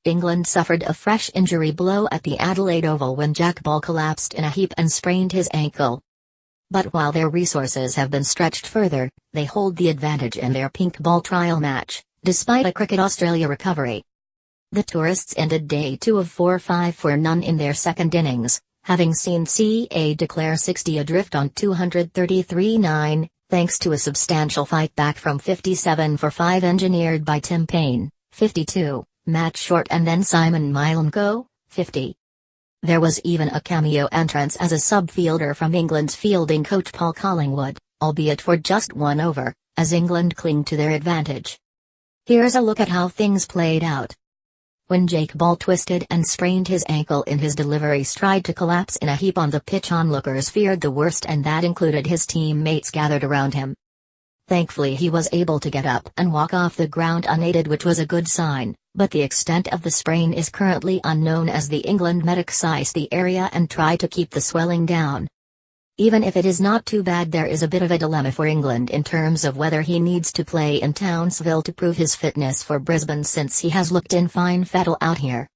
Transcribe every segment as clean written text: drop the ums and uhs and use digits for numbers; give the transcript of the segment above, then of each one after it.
England suffered a fresh injury blow at the Adelaide Oval when Jack Ball collapsed in a heap and sprained his ankle. But while their resources have been stretched further, they hold the advantage in their pink ball trial match, despite a Cricket Australia recovery. The tourists ended day 2 of 4 5 for none in their second innings, having seen CA declare 60 adrift on 233-9, thanks to a substantial fight back from 57 for 5 engineered by Tim Paine, 52, Matt Short and then Simon Milenko, 50. There was even a cameo entrance as a sub-fielder from England's fielding coach Paul Collingwood, albeit for just 1 over, as England cling to their advantage. Here's a look at how things played out. When Jake Ball twisted and sprained his ankle in his delivery stride to collapse in a heap on the pitch, onlookers feared the worst, and that included his teammates gathered around him. Thankfully he was able to get up and walk off the ground unaided, which was a good sign, but the extent of the sprain is currently unknown as the England medics ice the area and try to keep the swelling down. Even if it is not too bad, there is a bit of a dilemma for England in terms of whether he needs to play in Townsville to prove his fitness for Brisbane, since he has looked in fine fettle out here.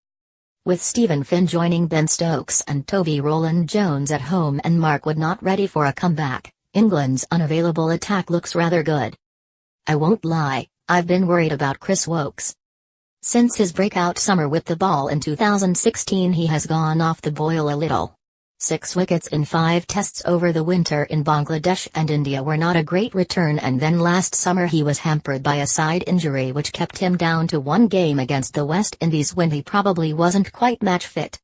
With Stephen Finn joining Ben Stokes and Toby Rowland-Jones at home and Mark Wood not ready for a comeback, England's unavailable attack looks rather good. I won't lie, I've been worried about Chris Woakes. Since his breakout summer with the ball in 2016 he has gone off the boil a little. 6 wickets in 5 tests over the winter in Bangladesh and India were not a great return, and then last summer he was hampered by a side injury which kept him down to 1 game against the West Indies when he probably wasn't quite match fit.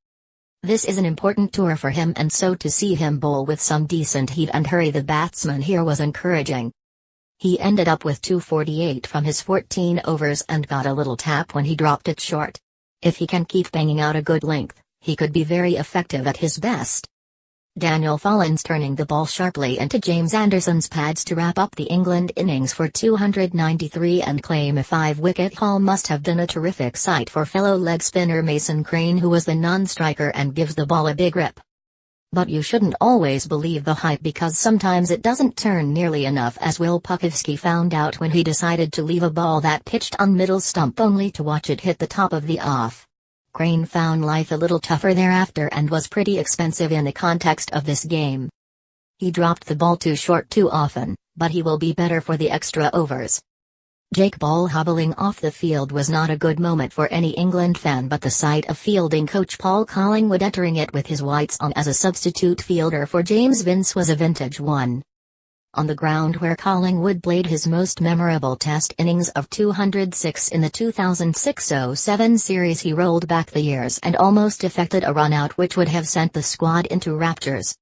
This is an important tour for him, and so to see him bowl with some decent heat and hurry the batsman here was encouraging. He ended up with 248 from his 14 overs and got a little tap when he dropped it short. If he can keep banging out a good length, he could be very effective at his best. Daniel Follins turning the ball sharply into James Anderson's pads to wrap up the England innings for 293 and claim a 5-wicket haul must have been a terrific sight for fellow leg spinner Mason Crane, who was the non-striker and gives the ball a big rip. But you shouldn't always believe the hype, because sometimes it doesn't turn nearly enough, as Will Pukowski found out when he decided to leave a ball that pitched on middle stump only to watch it hit the top of the off. Crane found life a little tougher thereafter and was pretty expensive in the context of this game. He dropped the ball too short too often, but he will be better for the extra overs. Jake Ball hobbling off the field was not a good moment for any England fan, but the sight of fielding coach Paul Collingwood entering it with his whites on as a substitute fielder for James Vince was a vintage one. On the ground where Collingwood played his most memorable test innings of 206 in the 2006-07 series, he rolled back the years and almost effected a run-out which would have sent the squad into raptures.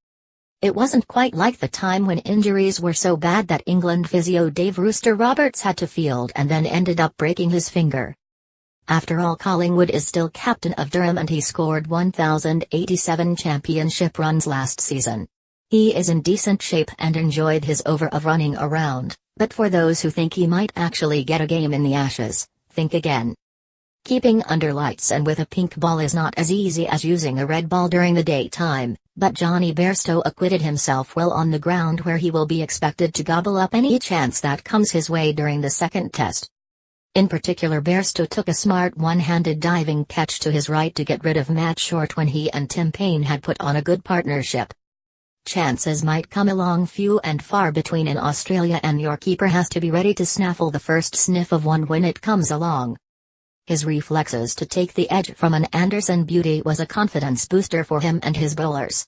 It wasn't quite like the time when injuries were so bad that England physio Dave Rooster Roberts had to field and then ended up breaking his finger. After all, Collingwood is still captain of Durham and he scored 1,087 championship runs last season. He is in decent shape and enjoyed his over of running around, but for those who think he might actually get a game in the Ashes, think again. Keeping under lights and with a pink ball is not as easy as using a red ball during the daytime, but Johnny Bairstow acquitted himself well on the ground, where he will be expected to gobble up any chance that comes his way during the second test. In particular, Bairstow took a smart one-handed diving catch to his right to get rid of Matt Short when he and Tim Paine had put on a good partnership. Chances might come along few and far between in Australia, and your keeper has to be ready to snaffle the first sniff of one when it comes along. His reflexes to take the edge from an Anderson beauty was a confidence booster for him and his bowlers.